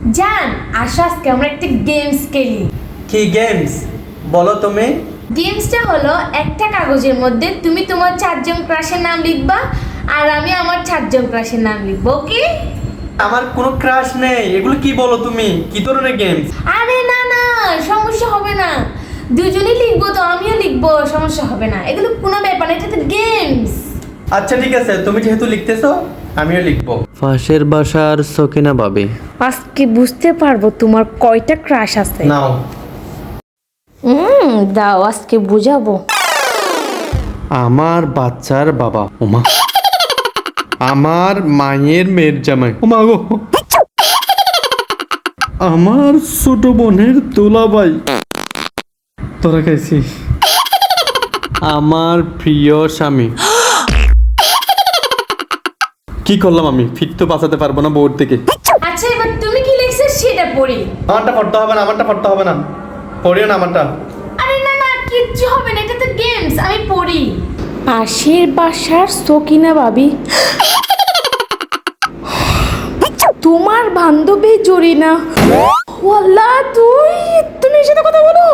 জান, আসো আজকে আমরা একটা গেমস খেলি। কি গেমস বলো তুমি? গেমসটা হলো একটা কাগজের মধ্যে তুমি তোমার 4 জন ক্রাশের নাম লিখবা আর আমি আমার 4 জন ক্রাশের নাম লিখবো, ওকে? আমার কোনো ক্রাশ নেই, এগুলো কি বলো তুমি? কি ধরনের গেমস? আরে না না, সমস্যা হবে না, দুজনেই লিখবো তো, আমিও লিখবো, সমস্যা হবে না, এগুলো কোনো ব্যাপার না, এটা তো গেমস। আচ্ছা ঠিক আছে, তুমি যেহেতু লিখতেছো আমিও লিখবো। পাশের বাসার সকিনা ভাবি। আজকে বুঝতে পারবো তোমার কয়টা ক্রাশ আছে। নাও। দাও, আজকে বুঝাবো। আমার বাচ্চার বাবা। ওমা, আমার মায়ের মেয়ের জামাই। ওমা গো, আমার ছোট বোনের দুলাভাই। তোরা খাইছি আমার প্রিয় স্বামী। কি করলাম আমি? ফিট তো বাঁচাতে পারবো না বোর্ড থেকে। আচ্ছা, এবার তুমি কি লিখছো সেটা পড়ি। আমারটা পড়তে হবে না, আমারটা পড়তে হবে না, পড়িও না আমারটা। আরে না না, কিচ্ছু হবে না, এটা তো গেমস, আমি পড়ি। পাশের বাসার সকিনা ভাবি, তোমার বান্ধবী জরিনা। ওয়াল্লাহ, তুমি এর সাথে কথা বলো।